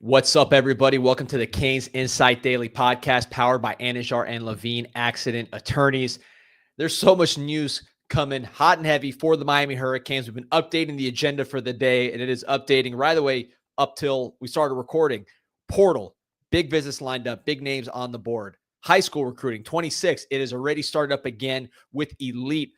What's up, everybody? Welcome to the Canes Insight Daily Podcast, powered by Anajar and Levine Accident Attorneys. There's so much news coming hot and heavy for the Miami Hurricanes. We've been updating the agenda for the day, and it is updating right away up till we started recording. Portal, big business lined up, big names on the board. High school recruiting, 26. It has already started up again with elite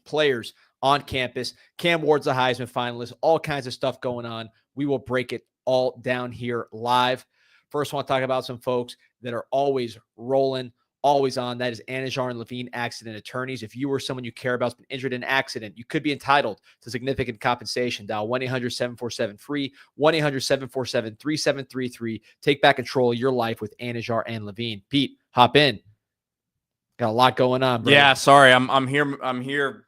players on campus. Cam Ward's a Heisman finalist, all kinds of stuff going on. We will break it all down here live. First, I want to talk about some folks that are always rolling, always on. That is Anajar and Levine Accident Attorneys. If you or someone you care about has been injured in an accident, you could be entitled to significant compensation. Dial 1-800-747-FREE, 1-800-747-3733. Take back control of your life with Anajar and Levine. Pete, hop in. Got a lot going on, bro. Yeah, sorry. I'm here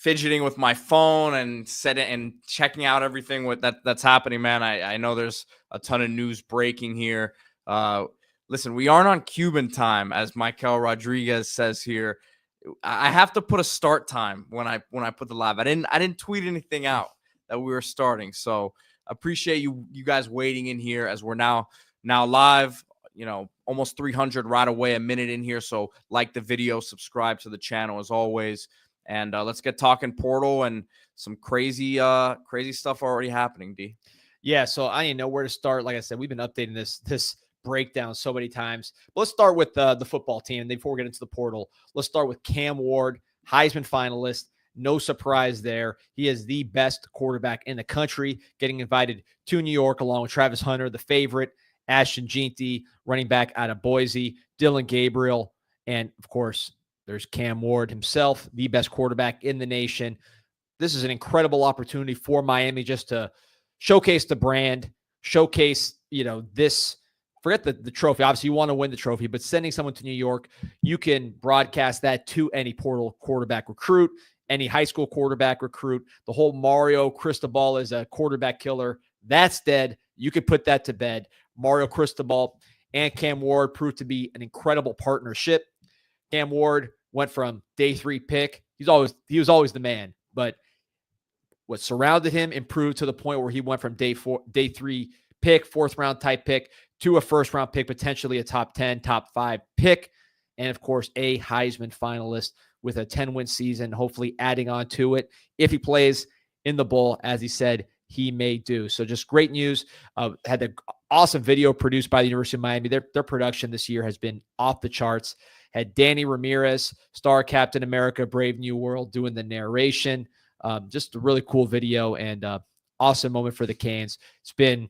fidgeting with my phone and checking out everything that's happening, man. I know there's a ton of news breaking here. Listen, we aren't on Cuban time, as Michael Rodriguez says here. I have to put a start time when I put the live. I didn't tweet anything out that we were starting. So appreciate you guys waiting in here as we're now live. You know, almost 300 right away, a minute in here. So like the video, subscribe to the channel as always. And let's get talking portal and some crazy stuff already happening, D. Yeah, so I didn't know where to start. Like I said, we've been updating this breakdown so many times. But let's start with the football team. And before we get into the portal, let's start with Cam Ward, Heisman finalist. No surprise there. He is the best quarterback in the country, getting invited to New York along with Travis Hunter, the favorite, Ashton Jeanty, running back out of Boise, Dylan Gabriel, and, of course, there's Cam Ward himself, the best quarterback in the nation. This is an incredible opportunity for Miami just to showcase the brand, showcase, this. Forget the trophy. Obviously, you want to win the trophy, but sending someone to New York, you can broadcast that to any portal quarterback recruit, any high school quarterback recruit. The whole Mario Cristobal is a quarterback killer. That's dead. You could put that to bed. Mario Cristobal and Cam Ward proved to be an incredible partnership. Cam Ward went from day 3 pick. He was always the man, but what surrounded him improved to the point where he went from day 3 pick, 4th round type pick, to a 1st round pick, potentially a top 10, top 5 pick. And of course, a Heisman finalist with a 10-win season, hopefully adding on to it. If he plays in the bowl, as he said, he may do. So just great news. Had the awesome video produced by the University of Miami. Their production this year has been off the charts. Had Danny Ramirez, star Captain America, Brave New World, doing the narration. Just a really cool video and awesome moment for the Canes. It's been,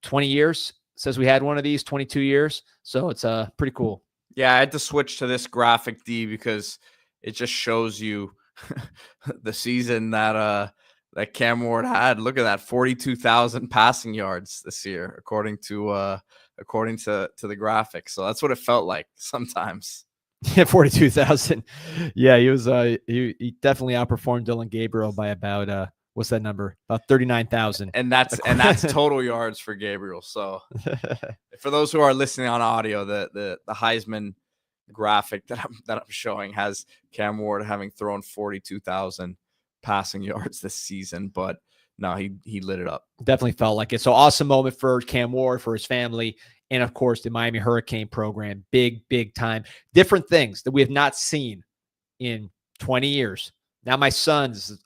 20 years since we had one of these, 22 years. So it's pretty cool. Yeah, I had to switch to this graphic, D, because it just shows you the season that Cam Ward had. Look at that, 42,000 passing yards this year, according to the graphic. So that's what it felt like sometimes. Yeah, 42,000. Yeah, he was he definitely outperformed Dylan Gabriel by about what's that number? About 39,000. And that's total yards for Gabriel. So for those who are listening on audio, the Heisman graphic that I'm showing has Cam Ward having thrown 42,000 passing yards this season, but no, he lit it up. Definitely felt like it. So awesome moment for Cam Ward, for his family, and of course the Miami Hurricane program. Big time. Different things that we have not seen in 20 years. Now my sons,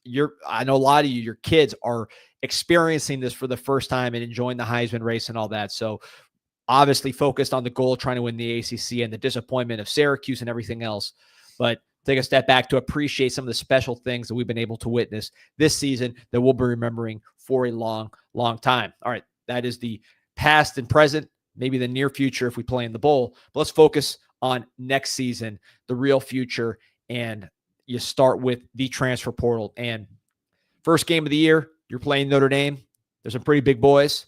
I know a lot of you, your kids are experiencing this for the first time and enjoying the Heisman race and all that. So obviously focused on the goal, trying to win the ACC and the disappointment of Syracuse and everything else. But take a step back to appreciate some of the special things that we've been able to witness this season that we'll be remembering for a long time. All right, that is the past and present, maybe the near future if we play in the bowl. But let's focus on next season, the real future, and you start with the transfer portal. And first game of the year, you're playing Notre Dame. There's some pretty big boys,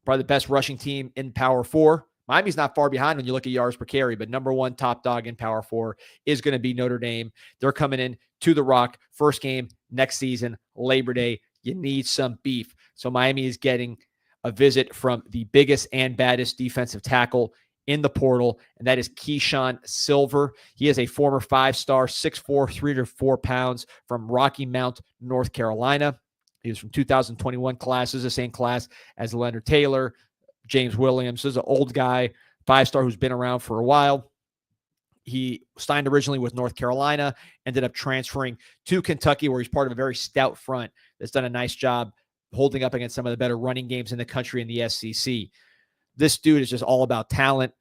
probably the best rushing team in Power 4. Miami's not far behind when you look at yards per carry, but number 1 top dog in Power 4 is going to be Notre Dame. They're coming in to the Rock. First game next season, Labor Day. You need some beef. So Miami is getting a visit from the biggest and baddest defensive tackle in the portal, and that is Keyshawn Silver. He is a former 5-star, 6'4", 304 pounds from Rocky Mount, North Carolina. He was from 2021 class. This is the same class as Leonard Taylor, James Williams. This is an old guy, 5-star who's been around for a while. He signed originally with North Carolina, ended up transferring to Kentucky, where he's part of a very stout front that's done a nice job holding up against some of the better running games in the country in the SEC. This dude is just all about talent.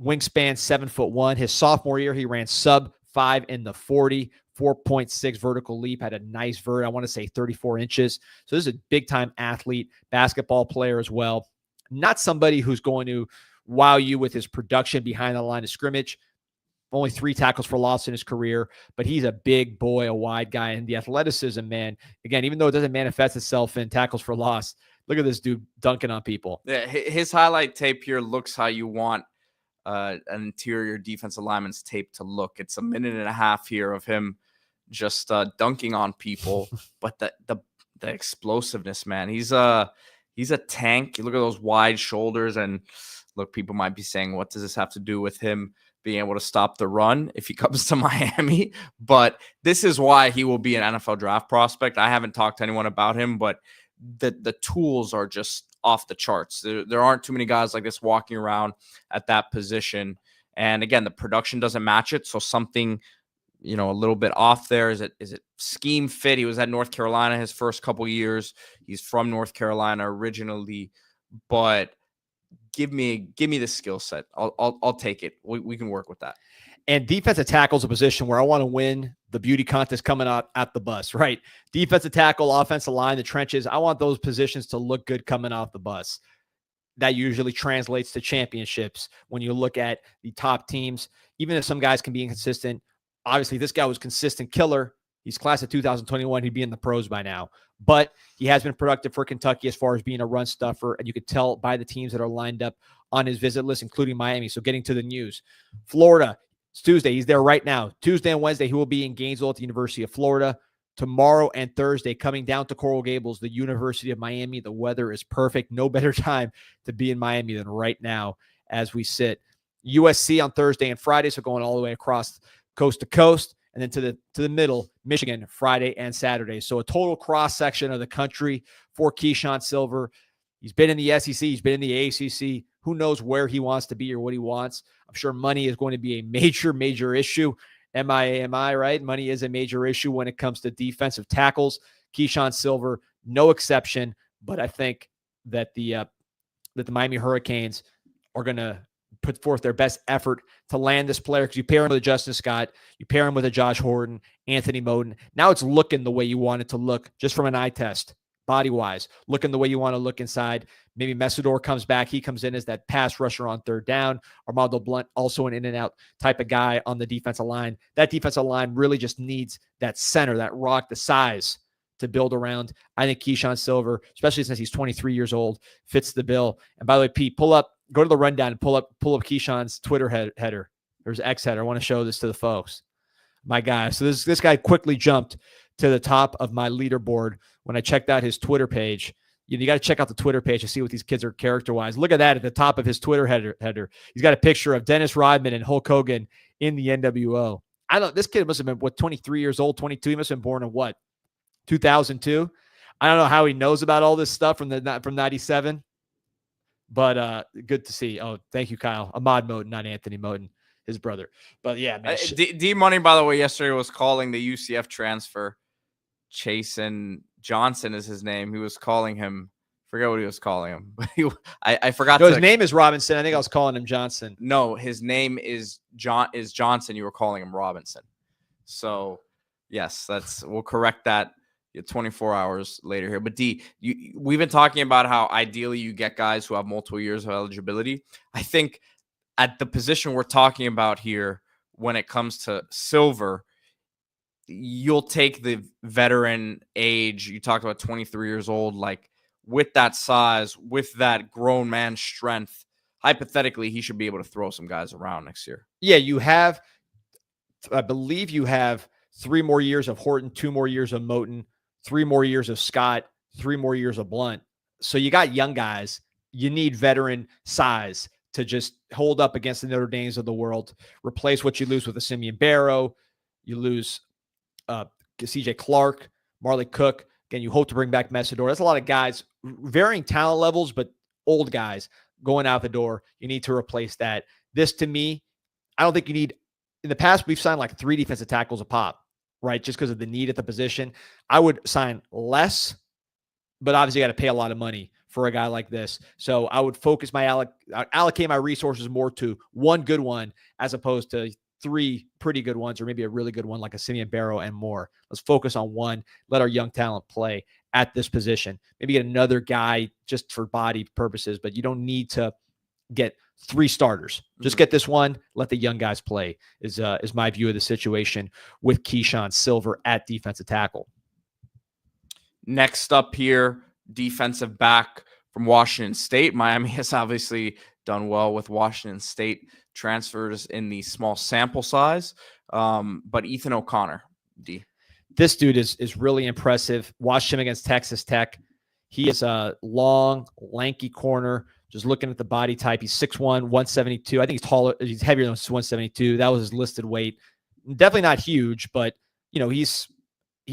Wingspan, 7'1". His sophomore year, he ran sub 5 in the 40, 4.6 vertical leap, had a nice vert, I want to say 34 inches. So this is a big-time athlete, basketball player as well. Not somebody who's going to wow you with his production behind the line of scrimmage. Only 3 tackles for loss in his career, but he's a big boy, a wide guy. And the athleticism, man, again, even though it doesn't manifest itself in tackles for loss, look at this dude dunking on people. Yeah, his highlight tape here looks how you want an interior defensive lineman's tape to look. It's a minute and a half here of him just dunking on people, but the explosiveness, man, he's a tank. You look at those wide shoulders, and look, people might be saying, what does this have to do with him being able to stop the run if he comes to Miami? But this is why he will be an NFL draft prospect. I haven't talked to anyone about him, but the tools are just off the charts. There aren't too many guys like this walking around at that position. And again, the production doesn't match it. So something, a little bit off there. Is it scheme fit? He was at North Carolina his first couple years. He's from North Carolina originally, but give me the skill set. I'll take it. We can work with that. And defensive tackle is a position where I want to win the beauty contest coming out at the bus, right? Defensive tackle, offensive line, the trenches. I want those positions to look good coming off the bus. That usually translates to championships when you look at the top teams. Even if some guys can be inconsistent, obviously this guy was consistent killer. He's class of 2021. He'd be in the pros by now. But he has been productive for Kentucky as far as being a run stuffer, and you could tell by the teams that are lined up on his visit list, including Miami. So getting to the news. Florida, it's Tuesday. He's there right now. Tuesday and Wednesday, he will be in Gainesville at the University of Florida. Tomorrow and Thursday, coming down to Coral Gables, the University of Miami. The weather is perfect. No better time to be in Miami than right now as we sit. USC on Thursday and Friday, so going all the way across coast to coast. And then to the middle, Michigan, Friday and Saturday. So a total cross-section of the country for Keyshawn Silver. He's been in the SEC. He's been in the ACC. Who knows where he wants to be or what he wants. I'm sure money is going to be a major, major issue. MI, right? Money is a major issue when it comes to defensive tackles. Keyshawn Silver, no exception. But I think that the Miami Hurricanes are going to put forth their best effort to land this player, because you pair him with a Justin Scott, you pair him with a Josh Horton, Anthony Moten. Now it's looking the way you want it to look, just from an eye test, body-wise, looking the way you want to look inside. Maybe Messidor comes back. He comes in as that pass rusher on third down. Armando Blunt, also an in-and-out type of guy on the defensive line. That defensive line really just needs that center, that rock, the size to build around. I think Keyshawn Silver, especially since he's 23 years old, fits the bill. And by the way, Pete, go to the rundown and pull up Keyshawn's Twitter header. There's X header. I want to show this to the folks. My guy. So this guy quickly jumped to the top of my leaderboard when I checked out his Twitter page. You got to check out the Twitter page to see what these kids are character-wise. Look at that at the top of his Twitter header. He's got a picture of Dennis Rodman and Hulk Hogan in the NWO. This kid must have been, 23 years old, 22. He must have been born in 2002? I don't know how he knows about all this stuff from 97. But good to see. Oh, thank you, Kyle. Ahmad Moten, not Anthony Moten, his brother. But yeah, man. D Money, by the way, yesterday was calling the UCF transfer Chasen Johnson is his name. He was calling him. Forget what he was calling him. I forgot. No, his name is Robinson. I think I was calling him Johnson. No, his name is Johnson. You were calling him Robinson. So yes, we'll correct that 24 hours later here. But we've been talking about how ideally you get guys who have multiple years of eligibility. I think at the position we're talking about here, when it comes to Silver, you'll take the veteran age. You talked about 23 years old, like with that size, with that grown man strength. Hypothetically, he should be able to throw some guys around next year. Yeah, I believe you have 3 more years of Horton, 2 more years of Moten, 3 more years of Scott, 3 more years of Blunt. So you got young guys. You need veteran size to just hold up against the Notre Dames of the world. Replace what you lose with a Simeon Barrow. You lose CJ Clark, Marley Cook. Again, you hope to bring back Messidor. That's a lot of guys, varying talent levels, but old guys going out the door. You need to replace that. This, to me, I don't think you need. In the past, we've signed like 3 defensive tackles a pop, right? Just because of the need at the position. I would sign less, but obviously you got to pay a lot of money for a guy like this. So I would focus allocate my resources more to one good one as opposed to 3 pretty good ones, or maybe a really good one like a Simeon Barrow and more. Let's focus on one. Let our young talent play at this position. Maybe get another guy just for body purposes, but you don't need to get 3 starters. Just get this one. Let the young guys play is my view of the situation with Keyshawn Silver at defensive tackle. Next up here, defensive back from Washington State. Miami has obviously done well with Washington State transfers in the small sample size. But Ethan O'Connor, D. This dude is really impressive. Watched him against Texas Tech. He is a long, lanky corner. Just looking at the body type, he's 6'1", 172. I think he's taller. He's heavier than 172. That was his listed weight. Definitely not huge, but he's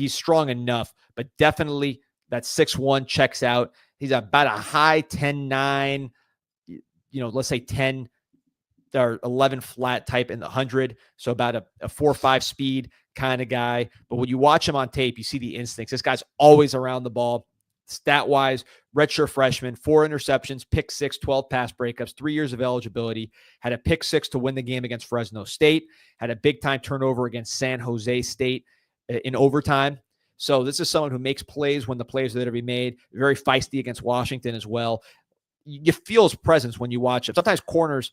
strong enough. But definitely that 6'1" checks out. He's about a high 10'9", let's say 10 or 11 flat type in the 100. So about a 4.5 speed kind of guy. But when you watch him on tape, you see the instincts. This guy's always around the ball. Stat-wise, redshirt freshman, 4 interceptions, pick 6, 12 pass breakups, 3 years of eligibility, had a pick 6 to win the game against Fresno State, had a big-time turnover against San Jose State in overtime. So this is someone who makes plays when the plays are there to be made, very feisty against Washington as well. You feel his presence when you watch him. Sometimes corners,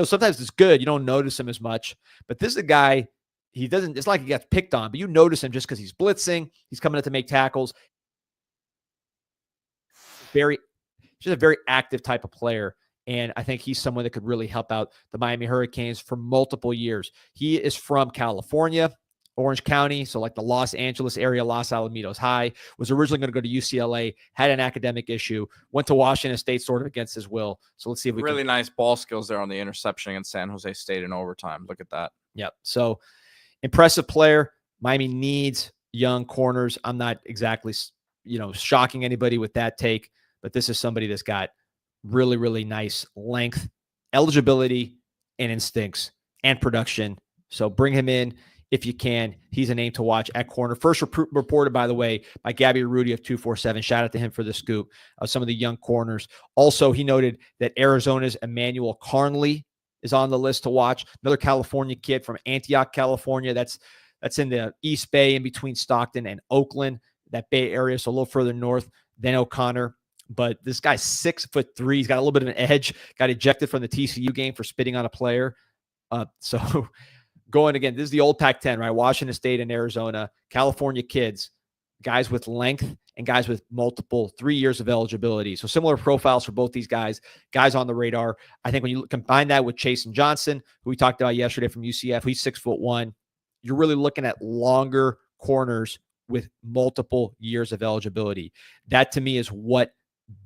sometimes it's good. You don't notice him as much. But this is a guy, it's like he gets picked on, but you notice him just because he's blitzing, he's coming up to make tackles. Just a very active type of player. And I think he's someone that could really help out the Miami Hurricanes for multiple years. He is from California, Orange County. So like the Los Angeles area, Los Alamitos High, was originally going to go to UCLA, had an academic issue, went to Washington State sort of against his will. So let's see if we really nice ball skills there on the interception against San Jose State in overtime. Look at that. Yep. So impressive player. Miami needs young corners. I'm not exactly, shocking anybody with that take. But this is somebody that's got really, really nice length, eligibility, and instincts and production. So bring him in if you can. He's a name to watch at corner. First reported, by the way, by Gabby Rudy of 247. Shout out to him for the scoop of some of the young corners. Also, he noted that Arizona's Emmanuel Carnley is on the list to watch. Another California kid from Antioch, California. That's in the East Bay in between Stockton and Oakland, that Bay area, so a little further north than O'Connor. But this guy's 6'3". He's got a little bit of an edge. Got ejected from the TCU game for spitting on a player. So going again, this is the old Pac-10, right? Washington State and Arizona, California kids, guys with length and guys with multiple 3 years of eligibility. So similar profiles for both these guys on the radar. I think when you combine that with Chasen Johnson, who we talked about yesterday from UCF, he's 6'1". You're really looking at longer corners with multiple years of eligibility. That to me is what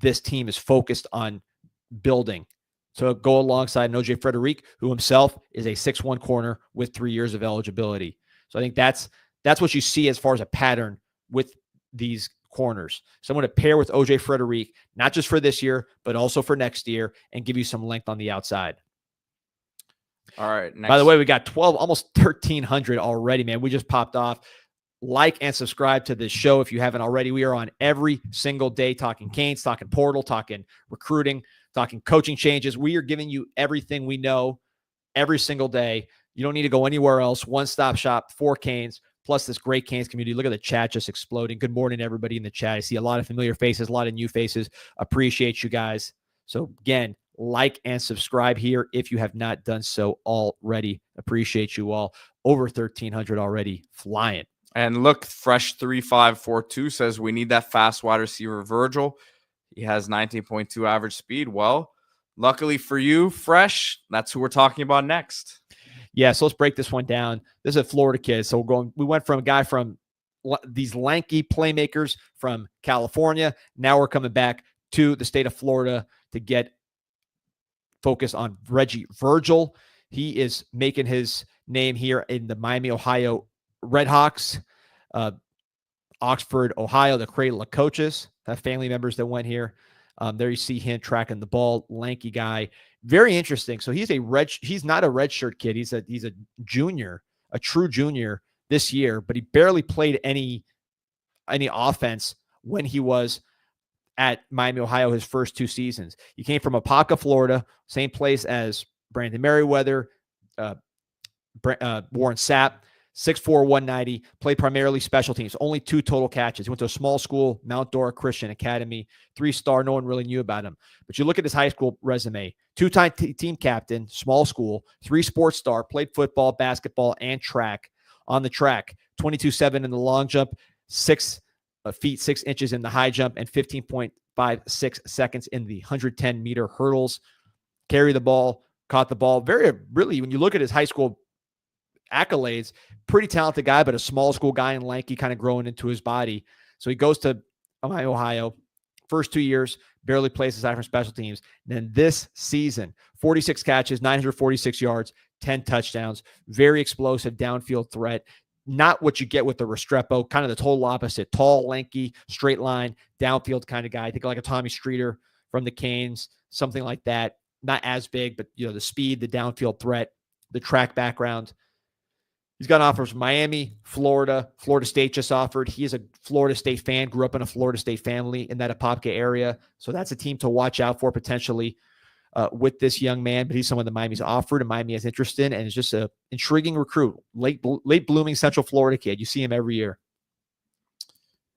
this team is focused on building. So go alongside OJ Frederic, who himself is a 6'1" corner with 3 years of eligibility. So I think that's what you see as far as a pattern with these corners. Someone to pair with OJ Frederic, not just for this year, but also for next year, and give you some length on the outside. All right. By the way, we got almost 1,300 already, man. We just popped off. Like and subscribe to this show if you haven't already. We are on every single day talking Canes, talking portal, talking recruiting, talking coaching changes. We are giving you everything we know every single day. You don't need to go anywhere else. One-stop shop for Canes, plus this great Canes community. Look at the chat just exploding. Good morning, everybody in the chat. I see a lot of familiar faces, a lot of new faces. Appreciate you guys. So again, like and subscribe here if you have not done so already. Appreciate you all. Over 1,300 already, flying. And look, Fresh 3542 says we need that fast wide receiver Virgil. He has 19.2 average speed. Well, luckily for you, Fresh, that's who we're talking about next. Yeah, so let's break this one down. This is a Florida kid. So we went from a guy from these lanky playmakers from California. Now we're coming back to the state of Florida to get focused on Reggie Virgil. He is making his name here in the Miami, Ohio Redhawks. Oxford, Ohio, the cradle of coaches, have family members that went here. There you see him tracking the ball, lanky guy. Very interesting. So he's not a redshirt kid. He's a junior, a true junior this year, but he barely played any offense when he was at Miami, Ohio, his first 2 seasons. He came from Apopka, Florida, same place as Brandon Merriweather, Warren Sapp, 6'4", 190, played primarily special teams, only 2 total catches. He went to a small school, Mount Dora Christian Academy, 3-star. No one really knew about him. But you look at his high school resume, 2-time team captain, small school, 3 sports star, played football, basketball, and track. On the track, 22.7 in the long jump, 6 feet 6 inches in the high jump, and 15.56 seconds in the 110-meter hurdles. Carry the ball, caught the ball. Really, when you look at his high school accolades, pretty talented guy, but a small school guy and lanky, kind of growing into his body. So he goes to Miami, Ohio. First 2 years, barely plays aside from special teams. And then this season, 46 catches, 946 yards, 10 touchdowns, very explosive downfield threat. Not what you get with the Restrepo, kind of the total opposite. Tall, lanky, straight line, downfield kind of guy. I think like a Tommy Streeter from the Canes, something like that. Not as big, but the speed, the downfield threat, the track background. He's got offers from Miami, Florida. Florida State just offered. He is a Florida State fan, grew up in a Florida State family in that Apopka area. So that's a team to watch out for potentially with this young man. But he's someone that Miami's offered and Miami is interested in, and is just an intriguing recruit. Late blooming Central Florida kid. You see him every year.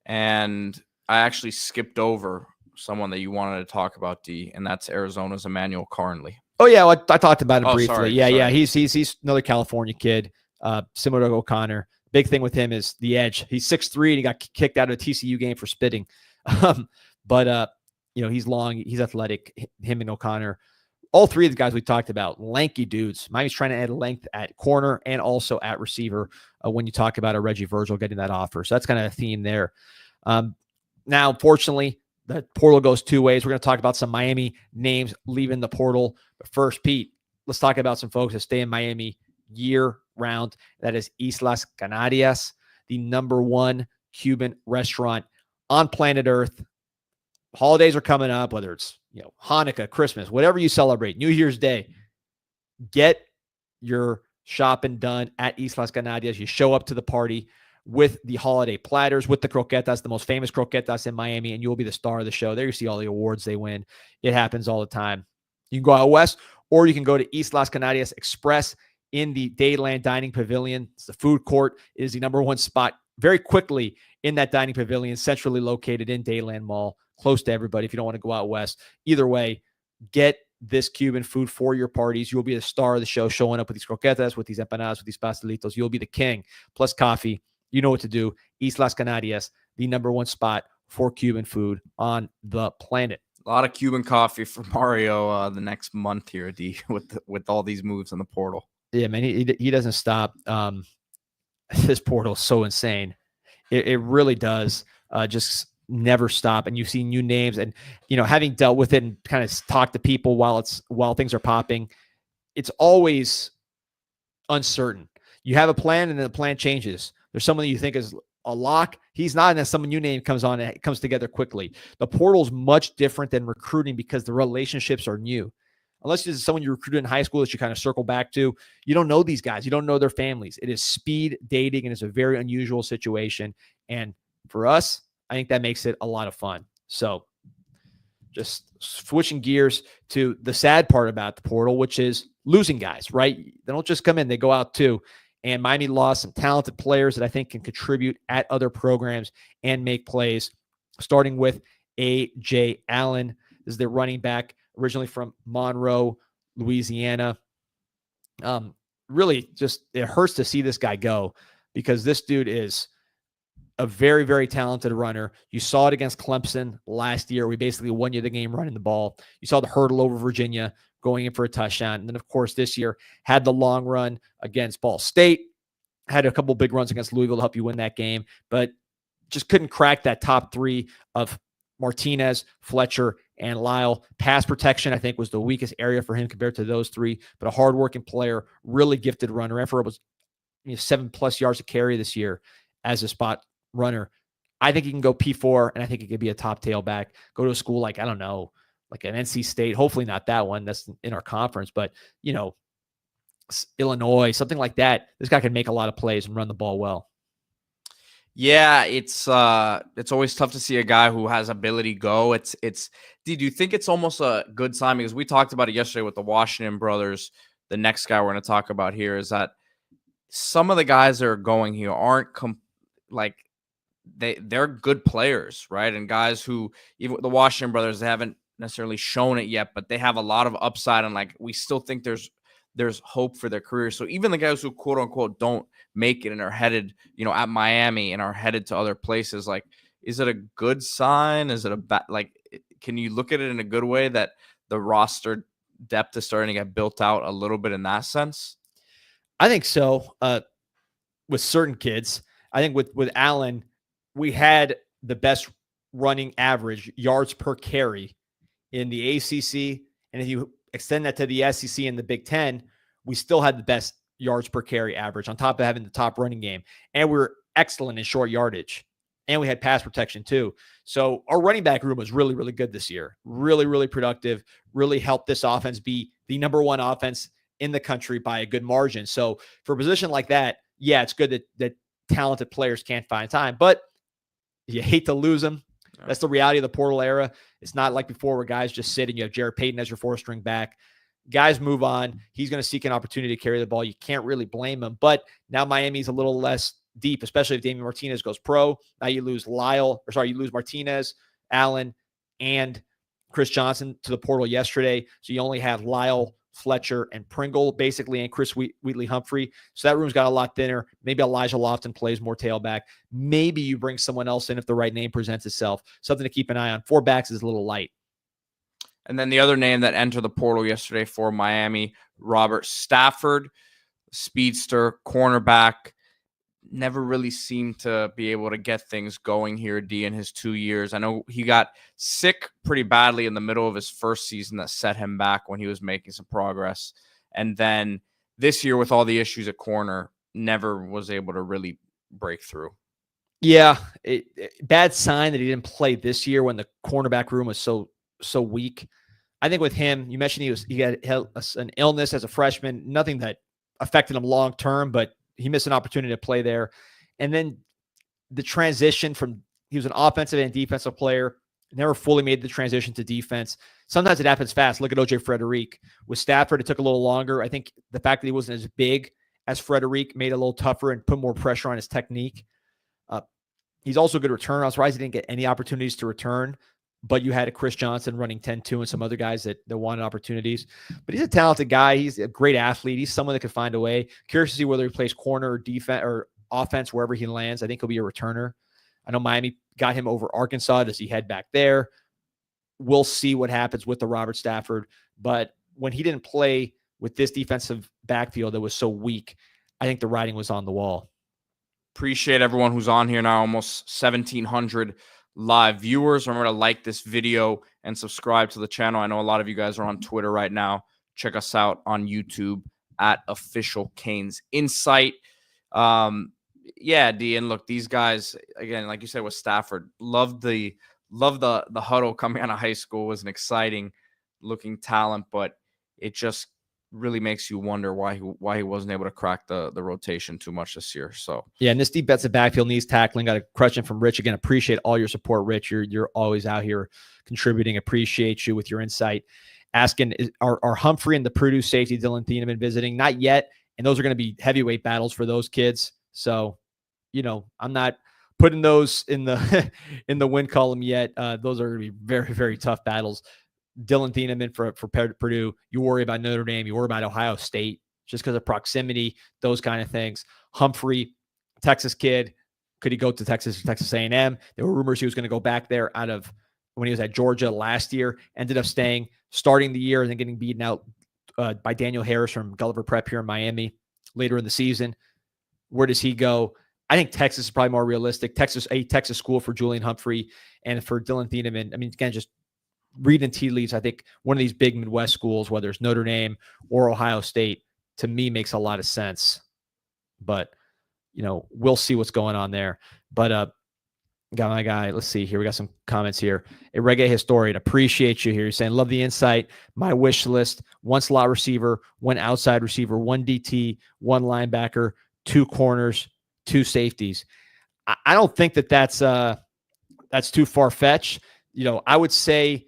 And I actually skipped over someone that you wanted to talk about, D, and that's Arizona's Emmanuel Carnley. Oh, yeah. Well, I talked about him briefly. Sorry. Yeah. He's another California kid. Similar to O'Connor. Big thing with him is the edge. He's 6'3", and he got kicked out of a TCU game for spitting. But he's long, he's athletic. Him and O'Connor, all 3 of the guys we talked about, lanky dudes. Miami's trying to add length at corner and also at receiver when you talk about a Reggie Virgil getting that offer. So that's kind of a theme there. Now, fortunately, the portal goes 2 ways. We're going to talk about some Miami names leaving the portal. But first, Pete, let's talk about some folks that stay in Miami year-round. That is Islas Canarias, the #1 Cuban restaurant on planet Earth. Holidays are coming up, whether it's Hanukkah, Christmas, whatever you celebrate, New Year's Day. Get your shopping done at Islas Canarias. You show up to the party with the holiday platters, with the croquetas, the most famous croquetas in Miami, and you'll be the star of the show. There you see all the awards they win. It happens all the time. You can go out west, or you can go to Islas Canarias Express in the Dayland Dining Pavilion. It's the food court. It is the #1 spot very quickly in that dining pavilion, centrally located in Dayland Mall, close to everybody if you don't want to go out west. Either way, get this Cuban food for your parties. You will be the star of the show, showing up with these croquetas, with these empanadas, with these pastelitos. You'll be the king, plus coffee. You know what to do. Islas Canarias, the #1 spot for Cuban food on the planet. A lot of Cuban coffee for Mario the next month here, D, with all these moves in the portal. Yeah, man, he doesn't stop. This portal is so insane. It really does just never stop. And you see new names, and having dealt with it and kind of talk to people while things are popping, it's always uncertain. You have a plan, and then the plan changes. There's someone that you think is a lock. He's not, and then someone new name comes on, and it comes together quickly. The portal is much different than recruiting because the relationships are new. Unless it's someone you recruited in high school that you kind of circle back to, you don't know these guys. You don't know their families. It is speed dating, and it's a very unusual situation. And for us, I think that makes it a lot of fun. So just switching gears to the sad part about the portal, which is losing guys, right? They don't just come in, they go out too. And Miami lost some talented players that I think can contribute at other programs and make plays, starting with A.J. Allen. This is the running back, originally from Monroe, Louisiana. Really just, it hurts to see this guy go, because this dude is a very, very talented runner. You saw it against Clemson last year. We basically won you the game running the ball. You saw the hurdle over Virginia, going in for a touchdown. And then, of course, this year had the long run against Ball State, had a couple big runs against Louisville to help you win that game, but just couldn't crack that top 3 of Martinez, Fletcher, and Lyle. Pass protection, I think, was the weakest area for him compared to those 3, but a hardworking player, really gifted runner. Ran for 7+ yards a carry this year as a spot runner. I think he can go P4, and I think he could be a top tailback, go to a school like, I don't know, like an NC State, hopefully not that one. That's in our conference, but, Illinois, something like that. This guy can make a lot of plays and run the ball well. Yeah, it's always tough to see a guy who has ability go. Do you think it's almost a good sign? Because we talked about it yesterday with the Washington brothers. The next guy we're going to talk about here is that some of the guys that are going here aren't they're good players, right? And guys who, even with the Washington brothers, they haven't necessarily shown it yet, but they have a lot of upside, and like we still think there's hope for their career. So even the guys who quote unquote don't make it and are headed, at Miami and are headed to other places, like, is it a good sign? Is it a bad, can you look at it in a good way that the roster depth is starting to get built out a little bit in that sense? I think so. With certain kids, I think with Allen, we had the best running average yards per carry in the ACC. And if you extend that to the SEC and the Big Ten, we still had the best yards per carry average on top of having the top running game. And we were excellent in short yardage. And we had pass protection too. So our running back room was really, really good this year. Really, really productive. Really helped this offense be the number one offense in the country by a good margin. So for a position like that, yeah, it's good that talented players can't find time. But you hate to lose them. That's the reality of the portal era. It's not like before where guys just sit and you have Jared Payton as your four-string back. Guys move on. He's going to seek an opportunity to carry the ball. You can't really blame him. But now Miami's a little less deep, especially if Damian Martinez goes pro. Now you lose Martinez, Allen, and Chris Johnson to the portal yesterday. So you only have Lyle, Fletcher, and Pringle, basically, and Chris Wheatley-Humphrey. So that room's got a lot thinner. Maybe Elijah Lofton plays more tailback. Maybe you bring someone else in if the right name presents itself. Something to keep an eye on. 4 backs is a little light. And then the other name that entered the portal yesterday for Miami, Robert Stafford, speedster, cornerback. Never really seemed to be able to get things going here, D, in his 2 years. I know he got sick pretty badly in the middle of his first season that set him back when he was making some progress. And then this year with all the issues at corner, never was able to really break through. Yeah, bad sign that he didn't play this year when the cornerback room was so weak. I think with him, you mentioned he had an illness as a freshman, nothing that affected him long term, but he missed an opportunity to play there. And then the transition from, he was an offensive and defensive player, never fully made the transition to defense. Sometimes it happens fast. Look at OJ Frederic. With Stafford, it took a little longer. I think the fact that he wasn't as big as Frederic made it a little tougher and put more pressure on his technique. He's also a good returner. I was surprised he didn't get any opportunities to return, but you had a Chris Johnson running 10-2 and some other guys that wanted opportunities. But he's a talented guy. He's a great athlete. He's someone that could find a way. Curious to see whether he plays corner or defense or offense wherever he lands. I think he'll be a returner. I know Miami got him over Arkansas. Does he head back there? We'll see what happens with the Robert Stafford. But when he didn't play with this defensive backfield that was so weak, I think the writing was on the wall. Appreciate everyone who's on here now. Almost 1,700 live viewers. Remember to like this video and subscribe to the channel. I know a lot of you guys are on Twitter right now. Check us out on YouTube at Official Canes Insight. Yeah, D, and look, these guys, again, like you said with Stafford, loved the huddle coming out of high school. Was an exciting looking talent, but it just really makes you wonder why he wasn't able to crack the rotation too much this year. So yeah, and this defensive backfield needs tackling. Got a question from Rich. Again, appreciate all your support, Rich. You're always out here contributing. Appreciate you with your insight. Asking, are Humphrey and the Purdue safety Dylan Thieneman visiting? Not yet, and those are going to be heavyweight battles for those kids. So, I'm not putting those in the in the win column yet. Those are going to be very, very tough battles. Dylan Thieneman for Purdue. You worry about Notre Dame. You worry about Ohio State just because of proximity, those kind of things. Humphrey, Texas kid. Could he go to Texas A&M? There were rumors he was going to go back there out of when he was at Georgia last year. Ended up staying, starting the year, and then getting beaten out by Daniel Harris from Gulliver Prep here in Miami later in the season. Where does he go? I think Texas is probably more realistic. Texas school for Julian Humphrey and for Dylan Thieneman. I mean, again, just reading tea leaves, I think one of these big Midwest schools, whether it's Notre Dame or Ohio State, to me makes a lot of sense. But, we'll see what's going on there. But Got my guy. Let's see here. We got some comments here. A reggae historian. Appreciate you here. You're saying, love the insight. My wish list: one slot receiver, one outside receiver, one DT, one linebacker, two corners, two safeties. I don't think that's too far fetched. I would say,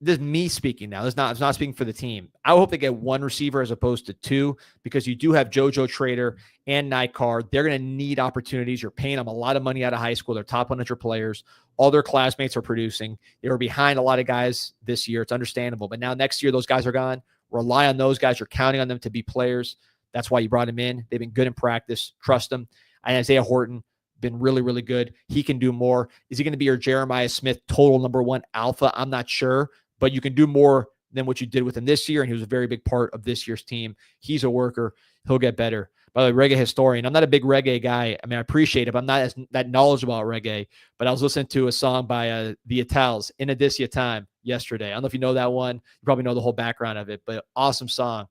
this is me speaking now. It's not speaking for the team. I hope they get one receiver as opposed to two, because you do have JoJo Trader and Nycard. They're going to need opportunities. You're paying them a lot of money out of high school. They're top 100 players. All their classmates are producing. They were behind a lot of guys this year. It's understandable. But now next year, those guys are gone. Rely on those guys. You're counting on them to be players. That's why you brought them in. They've been good in practice. Trust them. And Isaiah Horton, been really, really good. He can do more. Is he going to be your Jeremiah Smith total number one alpha? I'm not sure. But you can do more than what you did with him this year, and he was a very big part of this year's team. He's a worker. He'll get better. By the way, reggae historian. I'm not a big reggae guy. I mean, I appreciate it, but I'm not that knowledgeable about reggae. But I was listening to a song by the Itals, In Adissia Time, yesterday. I don't know if you know that one. You probably know the whole background of it, but awesome song.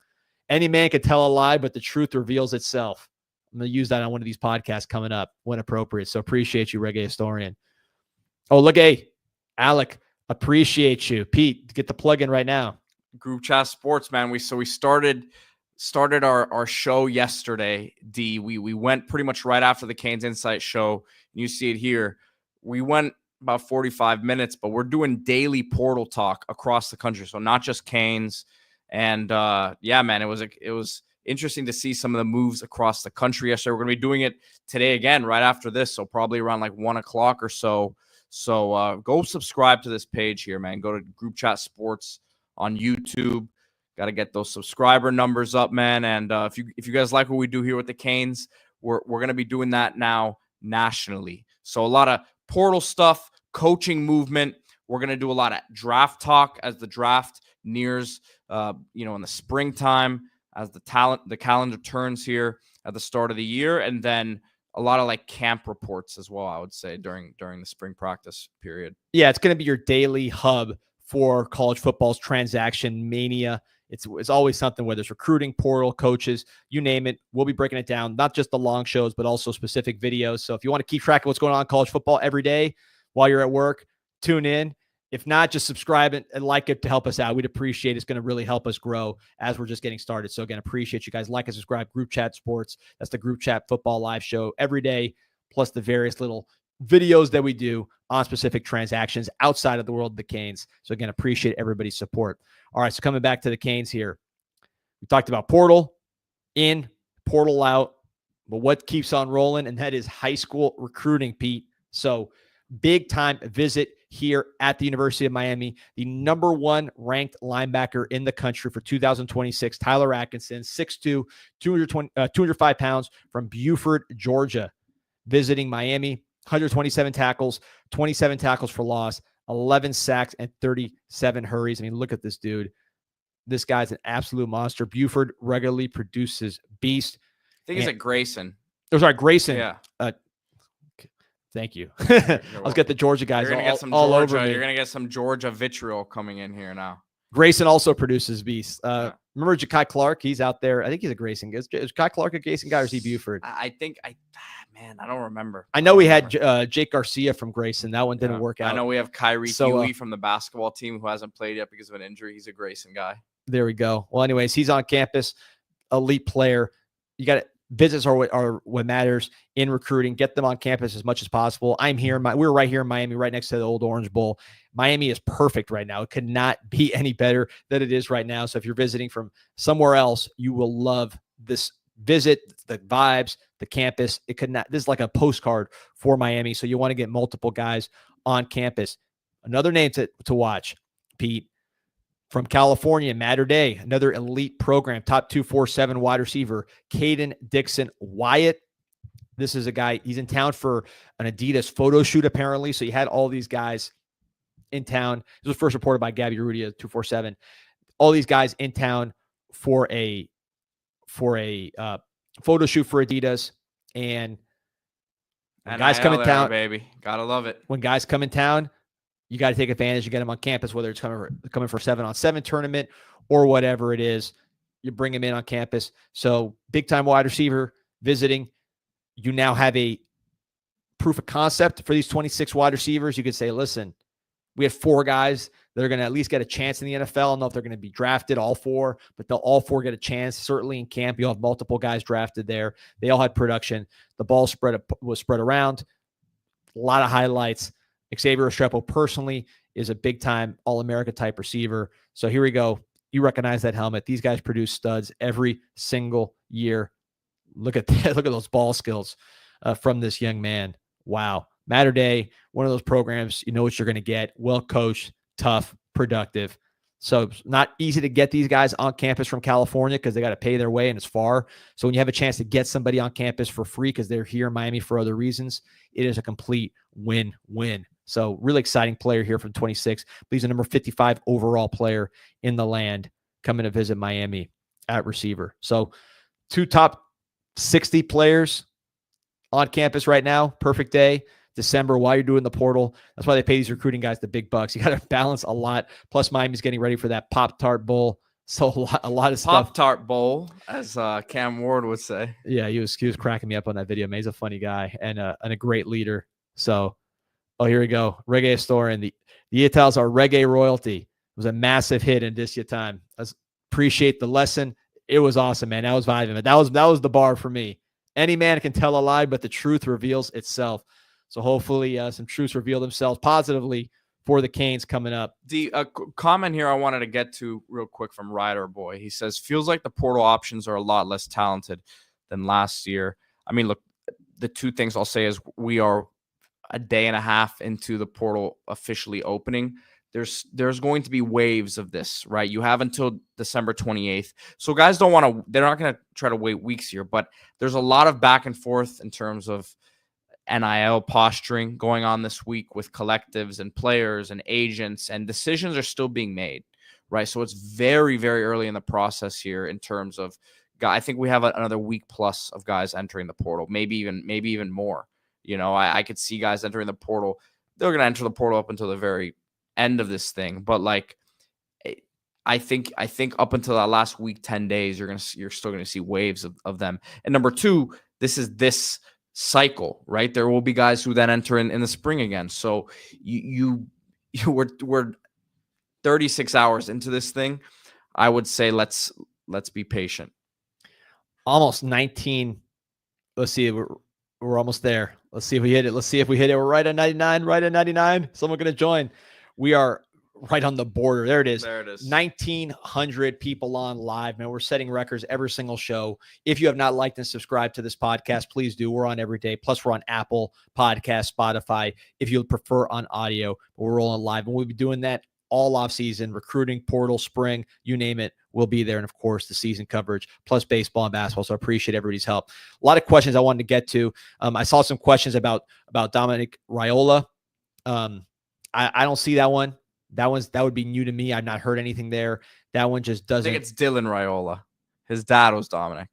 Any man could tell a lie, but the truth reveals itself. I'm going to use that on one of these podcasts coming up when appropriate. So appreciate you, reggae historian. Oh, look, hey, Alec. Appreciate you, Pete. Get the plug in right now. Group Chat Sports, man. We started our show yesterday. We went pretty much right after the Canes Insight show. You see it here. We went about 45 minutes, but we're doing daily portal talk across the country, so not just Canes. And yeah, man, it was interesting to see some of the moves across the country yesterday. We're gonna be doing it today again right after this, so probably around like 1 o'clock or so. So go subscribe to this page here, man. Go to Group Chat Sports on YouTube. Got to get those subscriber numbers up, man. And if you guys like what we do here with the Canes, we're going to be doing that now nationally. So a lot of portal stuff, coaching movement. We're going to do a lot of draft talk as the draft nears, in the springtime, as the calendar turns here at the start of the year. And then a lot of like camp reports as well, I would say, during the spring practice period. Yeah, it's going to be your daily hub for college football's transaction mania. It's always something, whether it's recruiting, portal, coaches, you name it. We'll be breaking it down, not just the long shows, but also specific videos. So if you want to keep track of what's going on in college football every day while you're at work, tune in. If not, just subscribe and like it to help us out. We'd appreciate it. It's going to really help us grow as we're just getting started. So again, appreciate you guys. Like and subscribe. Group Chat Sports. That's the Group Chat Football live show every day, plus the various little videos that we do on specific transactions outside of the world of the Canes. So again, appreciate everybody's support. All right, so coming back to the Canes here. We talked about portal in, portal out, but what keeps on rolling, and that is high school recruiting, Pete. So big time visit here at the University of Miami. The number one ranked linebacker in the country for 2026, Tyler Atkinson, 6'2", 205 pounds, from Buford, Georgia, visiting Miami. 127 tackles, 27 tackles for loss, 11 sacks, and 37 hurries. I mean, look at this dude. This guy's an absolute monster. Buford regularly produces beast. I think he's at Grayson. Oh, sorry, Grayson. Yeah. Thank you. Let's get the Georgia guys all over me. You're going to get some Georgia vitriol coming in here now. Grayson also produces beasts. Remember Ja'Kai Clark? He's out there. I think he's a Grayson. Is Ja'Kai Clark a Grayson guy, or is he Buford? I don't remember. I know we had Jake Garcia from Grayson. That one didn't work out. I know we have Kyrie Huey from the basketball team who hasn't played yet because of an injury. He's a Grayson guy. There we go. Well, anyways, he's on campus, elite player. You got to visits are what matters in recruiting. Get them on campus as much as possible. We're right here in Miami, right next to the old Orange Bowl. Miami is perfect right now. It could not be any better than it is right now. So if you're visiting from somewhere else, you will love this visit, the vibes, the campus. This is like a postcard for Miami. So you want to get multiple guys on campus. Another name to watch, Pete, from California, Matter Day, another elite program, top 247 wide receiver, Caden Dixon Wyatt. This is a guy, he's in town for an Adidas photo shoot, apparently. So you had all these guys in town. This was first reported by Gabby Rudy at 247. All these guys in town for a photo shoot for Adidas. And when guys come in town, baby, gotta love it. When guys come in town, you got to take advantage and get them on campus, whether it's coming for 7-on-7 tournament or whatever it is. You bring them in on campus. So big time wide receiver visiting. You now have a proof of concept for these 26 wide receivers. You could say, listen, we have 4 guys that are going to at least get a chance in the NFL. I don't know if they're going to be drafted, all 4, but they'll all 4 get a chance. Certainly in camp, you'll have multiple guys drafted there. They all had production. The ball was spread around. A lot of highlights. Xavier Restrepo personally is a big-time All-America type receiver. So here we go. You recognize that helmet. These guys produce studs every single year. Look at that. Look at those ball skills from this young man. Wow. Matter Day, one of those programs, you know what you're going to get. Well coached, tough, productive. So it's not easy to get these guys on campus from California because they got to pay their way and it's far. So when you have a chance to get somebody on campus for free because they're here in Miami for other reasons, it is a complete win-win. So really exciting player here from 26. He's the number 55 overall player in the land coming to visit Miami at receiver. So 2 top 60 players on campus right now. Perfect day. December while you're doing the portal. That's why they pay these recruiting guys the big bucks. You got to balance a lot. Plus Miami's getting ready for that Pop-Tart Bowl. So a lot of stuff. Pop-Tart Bowl, as Cam Ward would say. Yeah, he was cracking me up on that video. Man, he's a funny guy and a great leader. So, here we go. Reggae historian. The Itals are reggae royalty. It was a massive hit in this time. Appreciate the lesson. It was awesome, man. That was vibing. That was the bar for me. Any man can tell a lie, but the truth reveals itself. So hopefully some truths reveal themselves positively for the Canes coming up. The comment here I wanted to get to real quick from Ryder Boy. He says, feels like the portal options are a lot less talented than last year. I mean, look, the 2 things I'll say is we are a day and a half into the portal officially opening. There's going to be waves of this, right? You have until December 28th. So guys they're not going to try to wait weeks here, but there's a lot of back and forth in terms of NIL posturing going on this week with collectives and players and agents, and decisions are still being made, right? So it's very, very early in the process here in terms of I think we have another week plus of guys entering the portal, maybe even more. You know, I could see guys entering the portal. They're going to enter the portal up until the very end of this thing, but like I think up until that last week, 10 days, you're still going to see waves of them. And number 2, this is this cycle, right? There will be guys who then enter in the spring again. So we're 36 hours into this thing. I would say let's be patient. Almost 19. Let's see. We're almost there. Let's see if we hit it. We're right at 99. Someone going to join. We are right on the border. There it is. 1,900 people on live, man. We're setting records every single show. If you have not liked and subscribed to this podcast, please do. We're on every day. Plus, we're on Apple Podcast, Spotify, if you prefer on audio. But we're rolling live, and we'll be doing that all off season, recruiting, portal, spring, you name it. We'll be there. And of course, the season coverage, plus baseball and basketball. So I appreciate everybody's help. A lot of questions I wanted to get to. I saw some questions about Dominic Raiola. I don't see that one. That would be new to me. I've not heard anything there. That one just doesn't. I think it's Dylan Raiola. His dad was Dominic.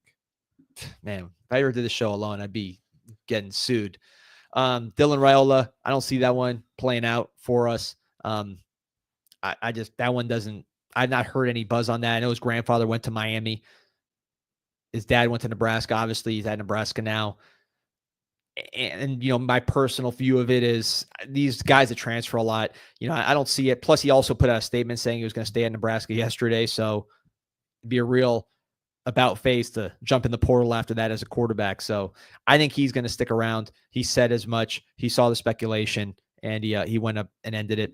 Man, if I ever did the show alone, I'd be getting sued. Dylan Raiola, I don't see that one playing out for us. That one doesn't. I've not heard any buzz on that. I know his grandfather went to Miami. His dad went to Nebraska. Obviously, he's at Nebraska now. And, you know, my personal view of it is these guys that transfer a lot, you know, I don't see it. Plus, he also put out a statement saying he was going to stay at Nebraska yesterday. So it'd be a real about face to jump in the portal after that as a quarterback. So I think he's going to stick around. He said as much. He saw the speculation, and he went up and ended it.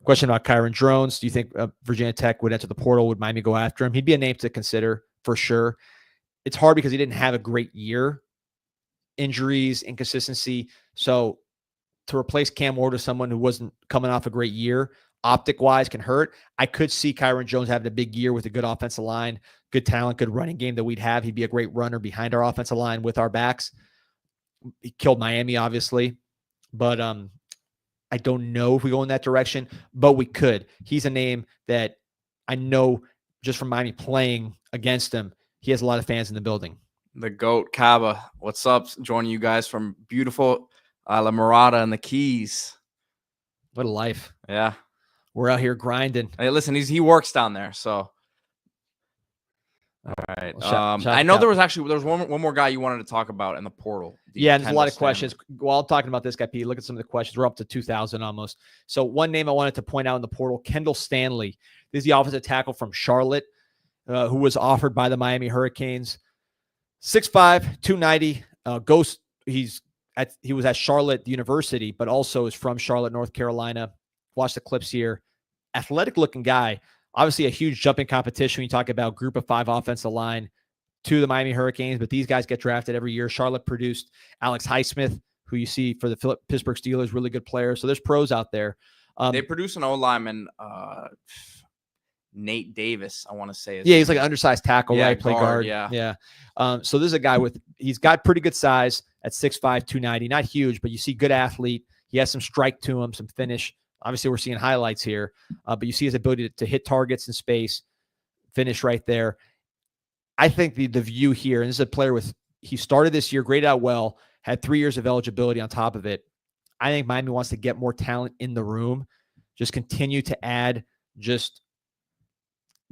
Question about Kyron Drones. Do you think Virginia Tech would enter the portal? Would Miami go after him? He'd be a name to consider for sure. It's hard because he didn't have a great year. Injuries, inconsistency. So to replace Cam Ward with someone who wasn't coming off a great year, optic-wise, can hurt. I could see Kyron Jones having a big year with a good offensive line, good talent, good running game that we'd have. He'd be a great runner behind our offensive line with our backs. He killed Miami, obviously. But I don't know if we go in that direction, but we could. He's a name that I know just from Miami playing against him, he has a lot of fans in the building. The GOAT, Kaba. What's up? Joining you guys from beautiful La Mirada and the Keys. What a life. Yeah. We're out here grinding. Hey, listen, he works down there, so. All right. Shout I know out. there was one more guy you wanted to talk about in the portal. Yeah, there's a lot of questions. While talking about this guy, Pete, look at some of the questions. We're up to 2,000 almost. So one name I wanted to point out in the portal, Kendall Stanley. This is the offensive tackle from Charlotte, who was offered by the Miami Hurricanes. 6'5", 290. He was at Charlotte University, but also is from Charlotte, North Carolina. Watch the clips here. Athletic looking guy. Obviously a huge jumping competition when you talk about group of 5 offensive line to the Miami Hurricanes, but these guys get drafted every year. Charlotte produced Alex Highsmith, who you see for the Pittsburgh Steelers, really good player. So there's pros out there. They produce an O-lineman, Nate Davis, I want to say. Yeah, he's like an undersized tackle, right? Play guard. Yeah. So this is a guy he's got pretty good size at 6'5", 290. Not huge, but you see good athlete. He has some strike to him, some finish. Obviously, we're seeing highlights here, but you see his ability to hit targets in space, finish right there. I think the view here, and this is a player he started this year, graded out well, had 3 years of eligibility on top of it. I think Miami wants to get more talent in the room, just continue to add just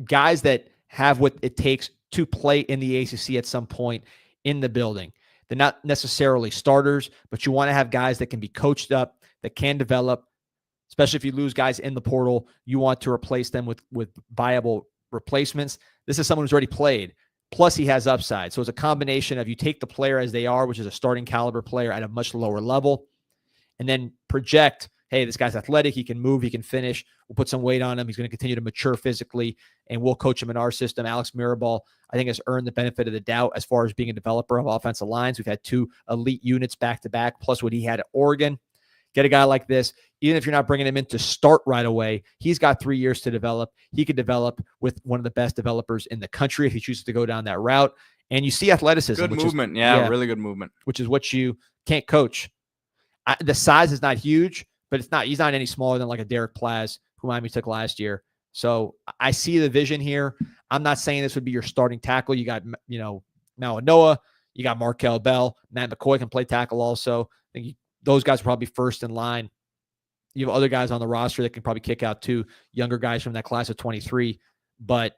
guys that have what it takes to play in the ACC at some point in the building. They're not necessarily starters, but you want to have guys that can be coached up, that can develop, especially if you lose guys in the portal. You want to replace them with viable replacements. This is someone who's already played. Plus, he has upside. So it's a combination of you take the player as they are, which is a starting caliber player at a much lower level, and then project, hey, this guy's athletic. He can move. He can finish. We'll put some weight on him. He's going to continue to mature physically, and we'll coach him in our system. Alex Mirabal, I think, has earned the benefit of the doubt as far as being a developer of offensive lines. We've had 2 elite units back-to-back, plus what he had at Oregon. Get a guy like this, even if you're not bringing him in to start right away, he's got 3 years to develop. He could develop with one of the best developers in the country if he chooses to go down that route. And you see athleticism. Good movement. Really good movement. Which is what you can't coach. The size is not huge, but he's not any smaller than like a Derek Plaz, who Miami took last year. So I see the vision here. I'm not saying this would be your starting tackle. You got, Malinoa. You got Markel Bell. Matt McCoy can play tackle also. I think those guys are probably first in line. You have other guys on the roster that can probably kick out 2 younger guys from that class of 23. But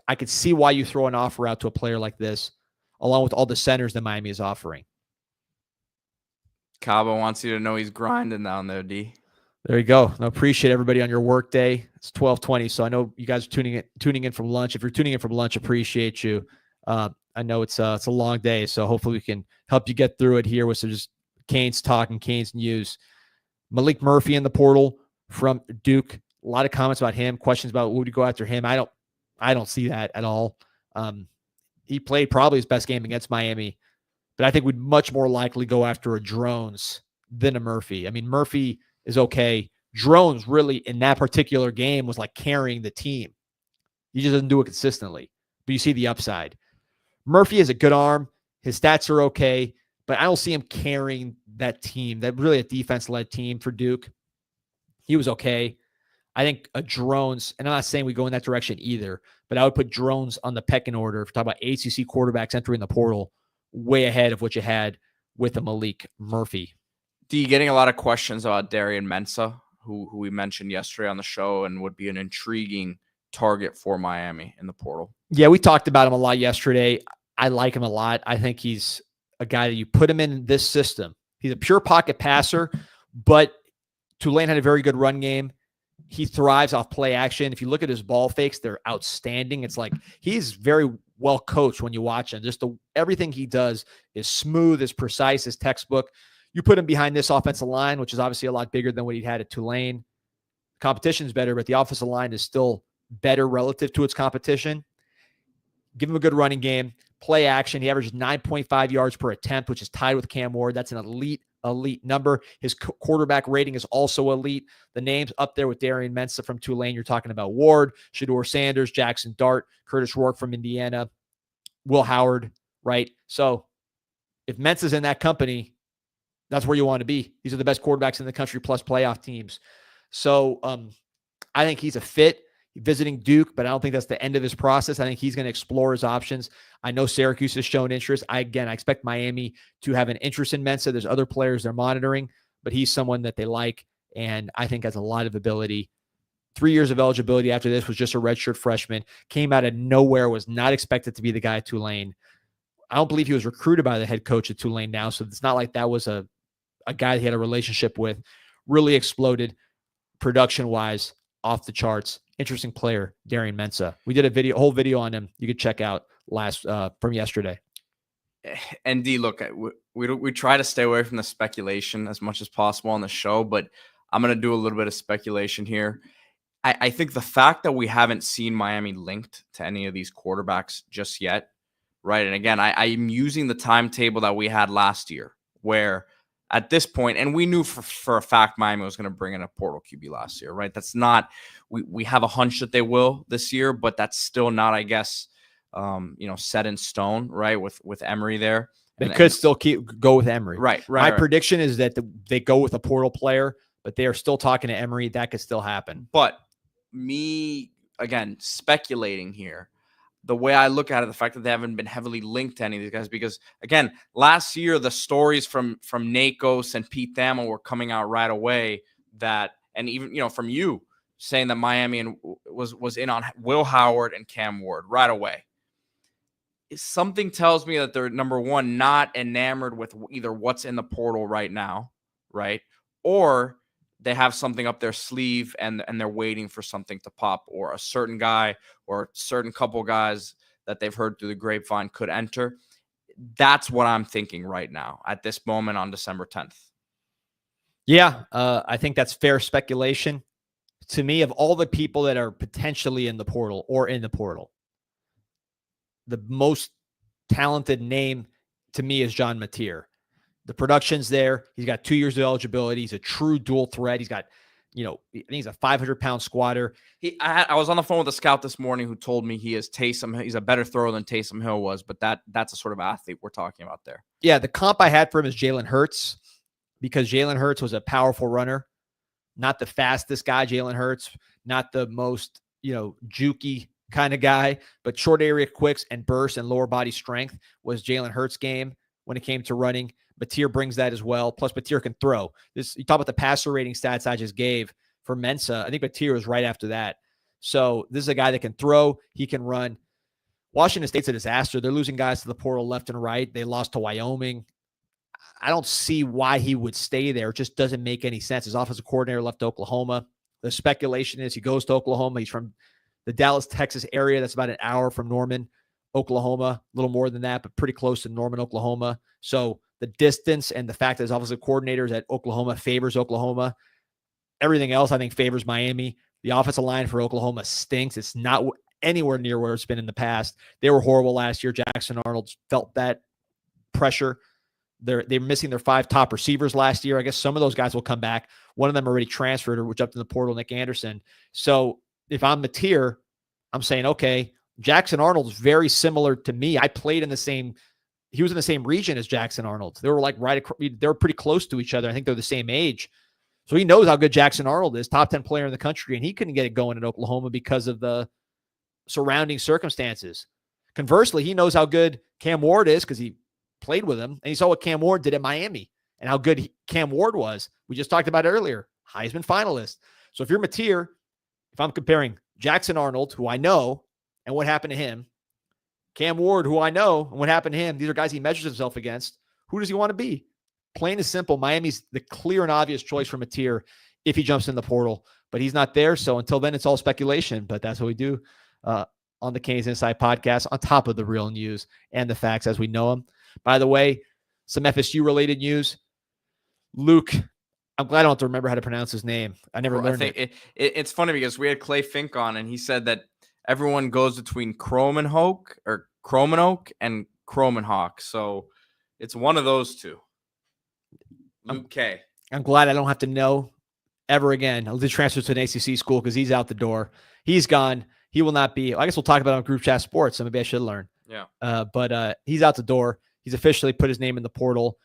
I could see why you throw an offer out to a player like this, along with all the centers that Miami is offering. Cabo wants you to know he's grinding down there, D. There you go. I appreciate everybody on your work day. It's 12:20, so I know you guys are tuning in from lunch. If you're tuning in from lunch, appreciate you. I know it's a long day, so hopefully we can help you get through it here with some just Canes talk and Canes news. Malik Murphy in the portal from Duke. A lot of comments about him, questions about would you go after him. I don't see that at all. He played probably his best game against Miami, but I think we'd much more likely go after a Drones than a Murphy. I mean, Murphy is okay. Drones really in that particular game was like carrying the team. He just doesn't do it consistently, but you see the upside. Murphy has a good arm. His stats are okay, but I don't see him carrying that team, that really a defense-led team for Duke. He was okay. I think a Drones, and I'm not saying we go in that direction either, but I would put Drones on the pecking order if we're talking about ACC quarterbacks entering the portal way ahead of what you had with a Malik Murphy. D, getting a lot of questions about Darian Mensah, who we mentioned yesterday on the show and would be an intriguing target for Miami in the portal. Yeah, we talked about him a lot yesterday. I like him a lot. I think he's a guy that you put him in this system. He's a pure pocket passer, but Tulane had a very good run game. He thrives off play action. If you look at his ball fakes, they're outstanding. It's like he's very well coached when you watch him. Just everything he does is smooth, is precise, is textbook. You put him behind this offensive line, which is obviously a lot bigger than what he had at Tulane. Competition's better, but the offensive line is still better relative to its competition. Give him a good running game. Play action. He averages 9.5 yards per attempt, which is tied with Cam Ward. That's an elite number. His quarterback rating is also elite. The names up there with Darian Mensah from Tulane. You're talking about Ward, Shedeur Sanders, Jackson Dart, Curtis Rourke from Indiana, Will Howard, right? So if Mensah's in that company, that's where you want to be. These are the best quarterbacks in the country plus playoff teams. So I think he's a fit. Visiting Duke, but I don't think that's the end of his process. I think he's going to explore his options. I know Syracuse has shown interest. I expect Miami to have an interest in Mensah. There's other players they're monitoring, but he's someone that they like and I think has a lot of ability 3 years of eligibility after this, was just a redshirt freshman, came out of nowhere, was not expected to be the guy at Tulane. I don't believe he was recruited by the head coach at Tulane now, so it's not like that was a guy he had a relationship with. Really exploded production-wise, off the charts. Interesting player, Darian Mensah. We did a whole video on him. You could check out from yesterday. And D, look, we try to stay away from the speculation as much as possible on the show, but I'm going to do a little bit of speculation here. I think the fact that we haven't seen Miami linked to any of these quarterbacks just yet, right? And again, I'm using the timetable that we had last year, where at this point, and we knew for a fact Miami was going to bring in a portal QB last year, right? That's not, we have a hunch that they will this year, but that's still not, I guess, set in stone, right? With Emory there. They could still go with Emory. Right. My prediction is that they go with a portal player, but they are still talking to Emory. That could still happen. But me, again, speculating here, the way I look at it, the fact that they haven't been heavily linked to any of these guys, because again, last year, the stories from Nakos and Pete Thamel were coming out right away and even, from you saying that Miami was in on Will Howard and Cam Ward right away. Something tells me that they're, number one, not enamored with either what's in the portal right now, right? Or they have something up their sleeve and they're waiting for something to pop, or a certain guy or a certain couple guys that they've heard through the grapevine could enter. That's what I'm thinking right now at this moment on December 10th. Yeah, I think that's fair speculation. To me, of all the people that are potentially in the portal or in the portal, the most talented name to me is John Mateer. The production's there. He's got 2 years of eligibility. He's a true dual threat. He's got, I think he's a 500-pound squatter. I was on the phone with a scout this morning who told me he is Taysom. He's a better thrower than Taysom Hill was, but that's a sort of athlete we're talking about there. Yeah, the comp I had for him is Jalen Hurts, because Jalen Hurts was a powerful runner, not the fastest guy. Jalen Hurts, not the most, jukey kind of guy, but short area quicks and bursts and lower body strength was Jalen Hurts' game when it came to running. Mateer brings that as well. Plus, Mateer can throw. You talk about the passer rating stats I just gave for Mensah. I think Mateer was right after that. So this is a guy that can throw. He can run. Washington State's a disaster. They're losing guys to the portal left and right. They lost to Wyoming. I don't see why he would stay there. It just doesn't make any sense. His offensive coordinator left Oklahoma. The speculation is he goes to Oklahoma. He's from the Dallas, Texas area. That's about an hour from Norman, Oklahoma. A little more than that, but pretty close to Norman, Oklahoma. So the distance and the fact that his offensive coordinator is at Oklahoma favors Oklahoma. Everything else, I think, favors Miami. The offensive line for Oklahoma stinks. It's not anywhere near where it's been in the past. They were horrible last year. Jackson Arnold felt that pressure. They're missing their 5 top receivers last year. I guess some of those guys will come back. One of them already transferred or jumped in the portal, Nick Anderson. So if I'm Mateer, I'm saying, okay, Jackson Arnold's very similar to me. He was in the same region as Jackson Arnold. They were they were pretty close to each other. I think they're the same age. So he knows how good Jackson Arnold is, top 10 player in the country, and he couldn't get it going in Oklahoma because of the surrounding circumstances. Conversely, he knows how good Cam Ward is because he played with him, and he saw what Cam Ward did at Miami and how good Cam Ward was. We just talked about it earlier, Heisman finalist. So if you're Mateer, if I'm comparing Jackson Arnold, who I know, and what happened to him, Cam Ward, who I know, and what happened to him, these are guys he measures himself against. Who does he want to be? Plain and simple, Miami's the clear and obvious choice for Mateer if he jumps in the portal. But he's not there, so until then, it's all speculation. But that's what we do on the Canes Inside podcast, on top of the real news and the facts as we know them. By the way, some FSU-related news. Luke, I'm glad I don't have to remember how to pronounce his name. I never learned it. It's funny because we had Clay Fink on, and he said that everyone goes between Cromanhawk and Cromanhawk. So it's one of those two. Okay. I'm glad I don't have to know ever again. I'll just transfer to an ACC school because he's out the door. He's gone. He will not be. I guess we'll talk about it on Group Chat Sports, so maybe I should learn. Yeah. But he's out the door. He's officially put his name in the portal.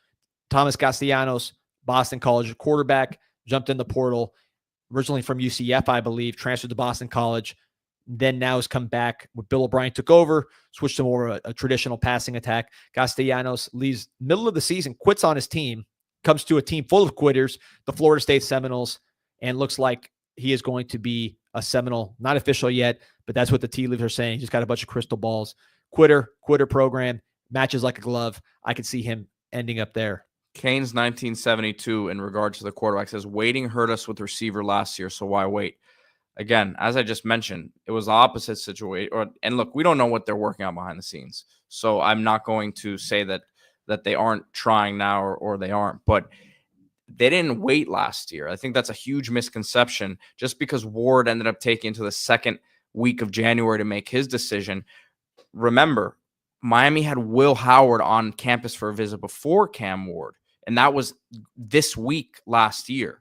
Thomas Castellanos, Boston College quarterback, jumped in the portal. Originally from UCF, I believe, transferred to Boston College. Then now has come back when Bill O'Brien took over, switched to more of a traditional passing attack. Castellanos leaves middle of the season, quits on his team, comes to a team full of quitters, the Florida State Seminoles, and looks like he is going to be a Seminole. Not official yet, but that's what the tea leaves are saying. He's just got a bunch of crystal balls. Quitter program, matches like a glove. I could see him ending up there. Kane's 1972 in regards to the quarterback says, waiting hurt us with receiver last year, so why wait? Again, as I just mentioned, it was the opposite situation. And look, we don't know what they're working on behind the scenes. So I'm not going to say that they aren't trying now or they aren't. But they didn't wait last year. I think that's a huge misconception. Just because Ward ended up taking to the second week of January to make his decision. Remember, Miami had Will Howard on campus for a visit before Cam Ward. And that was this week last year.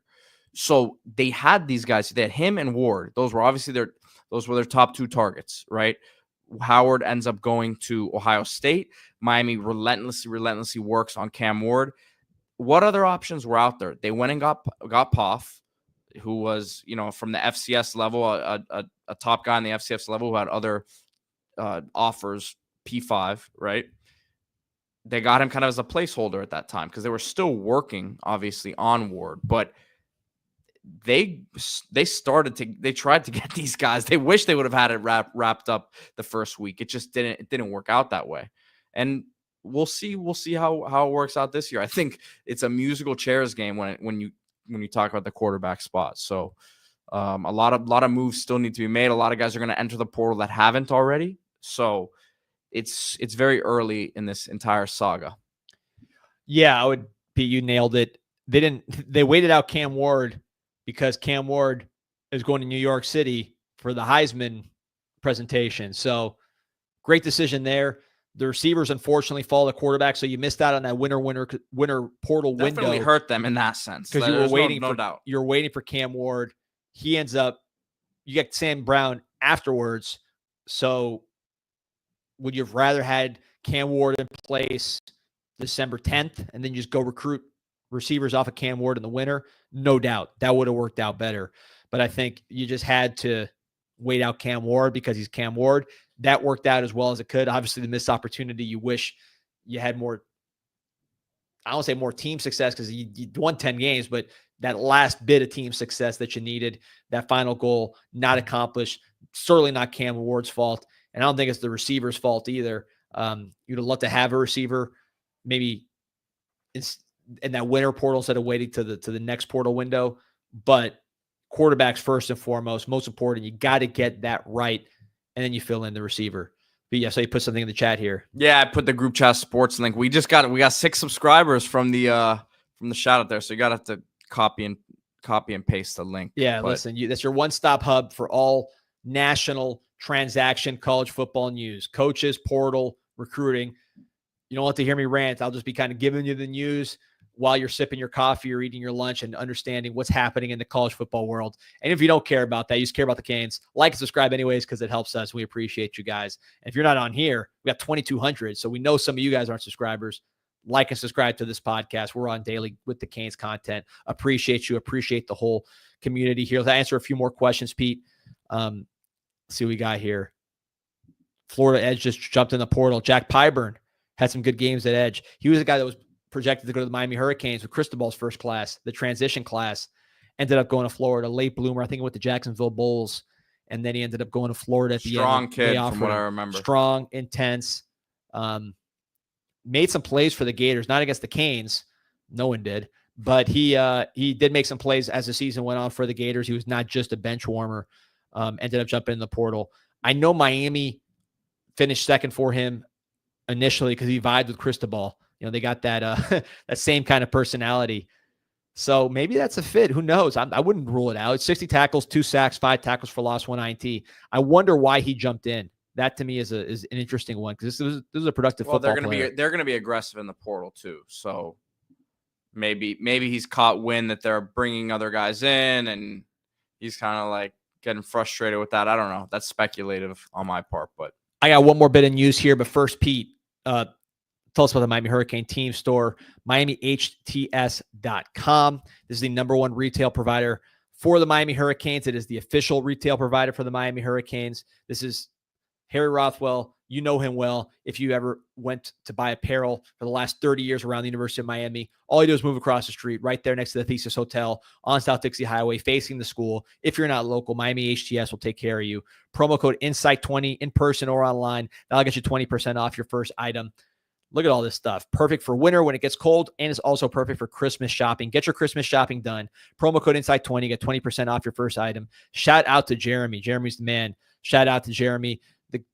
So they had these guys. They had him and Ward. Those were obviously their top two targets, right? Howard ends up going to Ohio State. Miami relentlessly works on Cam Ward. What other options were out there? They went and got Poff, who was, from the FCS level, a top guy in the FCS level who had other offers, P5, right? They got him kind of as a placeholder at that time because they were still working, obviously, on Ward, but they tried to get these guys. They wish they would have had it wrapped up the first week. It just didn't work out that way. And we'll see how it works out this year. I think it's a musical chairs game when you talk about the quarterback spot. So a lot of moves still need to be made. A lot of guys are going to enter the portal that haven't already. So it's very early in this entire saga. Yeah, Pete, you nailed it. They waited out Cam Ward because Cam Ward is going to New York City for the Heisman presentation. So great decision there. The receivers unfortunately follow the quarterback, so you missed out on that winter portal window. Definitely hurt them in that sense because you were waiting no doubt. You're waiting for Cam Ward. He ends up. You get Sam Brown afterwards. So would you have rather had Cam Ward in place December 10th and then just go recruit receivers off of Cam Ward in the winter? No doubt that would have worked out better. But I think you just had to wait out Cam Ward because he's Cam Ward. That worked out as well as it could. Obviously, the missed opportunity, you wish you had more, I don't say more team success because you won 10 games, but that last bit of team success that you needed, that final goal, not accomplished. Certainly not Cam Ward's fault. And I don't think it's the receiver's fault either. You'd have loved to have a receiver maybe in that winter portal instead of waiting to the next portal window. But quarterbacks first and foremost, most important. You got to get that right, and then you fill in the receiver. But yeah, so you put something in the chat here. Yeah, I put the group chat sports link. We got 6 subscribers from the shout out there, so you got to have to copy and paste the link. Yeah, listen, that's your one-stop hub for all national transaction college football news, coaches, portal, recruiting. You don't want to hear me rant. I'll just be kind of giving you the news while you're sipping your coffee or eating your lunch and understanding what's happening in the college football world. And if you don't care about that, you just care about the Canes, like and subscribe anyways because it helps us. We appreciate you guys. And if you're not on here, we got 2,200, so we know some of you guys aren't subscribers. Like and subscribe to this podcast. We're on daily with the Canes content. Appreciate you. Appreciate the whole community here. Let's answer a few more questions, Pete. Let's see what we got here. Florida Edge just jumped in the portal. Jack Pyburn had some good games at Edge. He was the guy that was projected to go to the Miami Hurricanes with Cristobal's first class, the transition class. Ended up going to Florida, late bloomer. I think he went to Jacksonville Bulls, and then he ended up going to Florida at the end. Strong kid, from what I remember. Strong, intense. Made some plays for the Gators, not against the Canes. No one did. But he did make some plays as the season went on for the Gators. He was not just a bench warmer. Ended up jumping in the portal. I know Miami finished second for him initially because he vibed with Cristobal. They got that that same kind of personality. So maybe that's a fit. Who knows? I wouldn't rule it out. It's 60 tackles, 2 sacks, 5 tackles for loss, 1 INT. I wonder why he jumped in. That to me is an interesting one because this is a productive football player. They're gonna be aggressive in the portal too. So maybe he's caught wind that they're bringing other guys in, and he's kind of like getting frustrated with that. I don't know. That's speculative on my part, but I got one more bit of news here. But first, Pete, tell us about the Miami Hurricane team store, MiamiHTS.com. This is the #1 retail provider for the Miami Hurricanes. It is the official retail provider for the Miami Hurricanes. This is Harry Rothwell, You know him well. If you ever went to buy apparel for the last 30 years around the University of Miami, all you do is move across the street right there next to the Thesis Hotel on South Dixie Highway facing the school. If you're not local, Miami HTS will take care of you. Promo code INSIGHT20 in person or online. That'll get you 20% off your first item. Look at all this stuff. Perfect for winter when it gets cold, and it's also perfect for Christmas shopping. Get your Christmas shopping done. Promo code INSIGHT20. Get 20% off your first item. Shout out to Jeremy. Jeremy's the man. Shout out to Jeremy.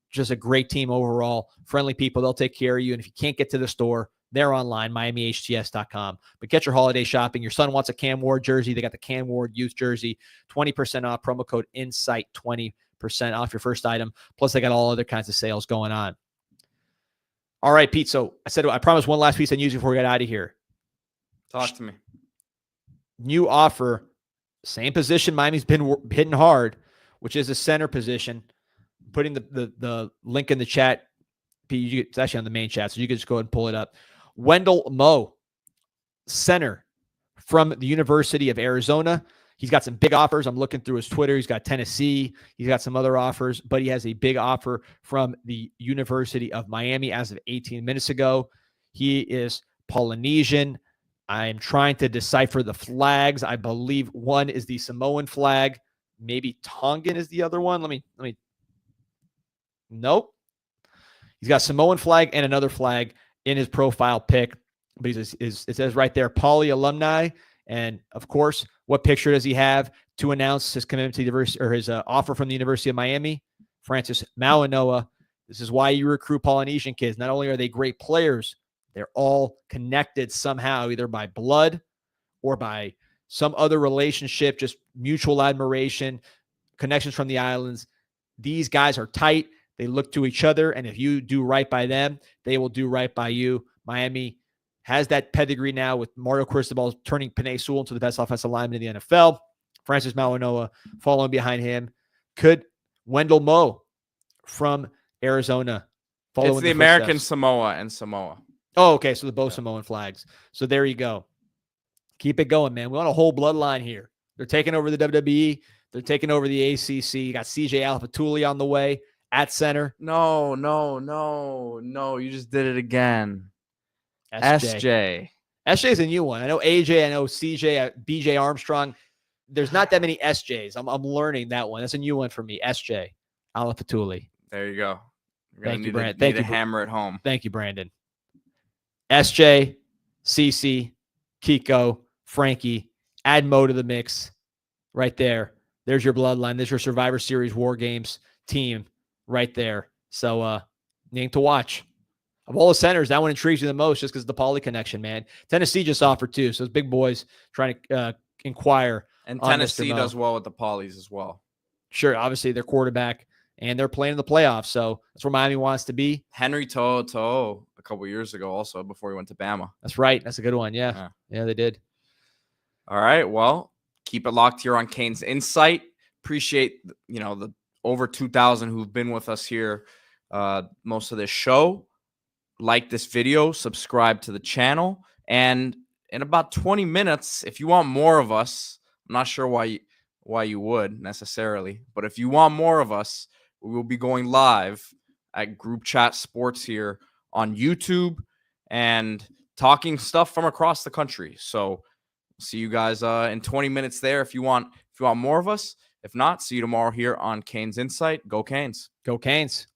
Just a great team overall. Friendly people. They'll take care of you. And if you can't get to the store, they're online, miamihts.com. But get your holiday shopping. Your son wants a Cam Ward jersey. They got the Cam Ward youth jersey. 20% off. Promo code INSIGHT. 20% off your first item. Plus, they got all other kinds of sales going on. All right, Pete. So I promised one last piece on news before we get out of here. Talk to me. New offer, same position Miami's been hitting hard, which is the center position. Putting the link in the chat. Pete, it's actually on the main chat, so you can just go ahead and pull it up. Wendell Moe, center from the University of Arizona. He's got some big offers. I'm looking through his Twitter. He's got Tennessee. He's got some other offers, but he has a big offer from the University of Miami as of 18 minutes ago. He is Polynesian. I'm trying to decipher the flags. I believe one is the Samoan flag. Maybe Tongan is the other one. Let me. Nope. He's got Samoan flag and another flag in his profile pic. But it says right there, Poly alumni. And of course, what picture does he have to announce his commitment to the university, or his offer from the University of Miami? Francis Mauanoa. This is why you recruit Polynesian kids. Not only are they great players, they're all connected somehow, either by blood or by some other relationship, just mutual admiration, connections from the islands. These guys are tight. They look to each other, and if you do right by them, they will do right by you. Miami has that pedigree now with Mario Cristobal turning Penei Sewell into the best offensive lineman in the NFL. Francis Mauanoa following behind him. Could Wendell Moe from Arizona follow? It's the American Samoa and Samoa. Oh, okay. So the both Samoan flags. So there you go. Keep it going, man. We want a whole bloodline here. They're taking over the WWE. They're taking over the ACC. You got CJ Alfatuli on the way at center. No. You just did it again. SJ is a new one. I know AJ. I know CJ. BJ Armstrong. There's not that many SJs. I'm learning that one. That's a new one for me. SJ Alfatuli. There you go. Thank you, Brandon. Thank you. Hammer it home. Thank you, Brandon. SJ, CC, Kiko, Frankie. Add Mo to the mix. Right there. There's your bloodline. There's your Survivor Series War Games team right there. So, name to watch. Of all the centers, that one intrigues you the most just because of the Poly connection, man. Tennessee just offered too. So those big boys trying to inquire. And Tennessee does well with the Polys as well. Sure. Obviously, their quarterback, and they're playing in the playoffs. So that's where Miami wants to be. Henry To'o a couple of years ago also before he went to Bama. That's right. That's a good one. Yeah, they did. All right. Well, keep it locked here on Canes Insight. Appreciate, the over 2,000 who've been with us here most of this show. Like this video, subscribe to the channel, and in about 20 minutes, if you want more of us, I'm not sure why you would necessarily, but if you want more of us, we will be going live at Group Chat Sports here on YouTube and talking stuff from across the country. So see you guys in 20 minutes there if you want more of us. If not, see you tomorrow here on Canes Insight. Go Canes. Go Canes.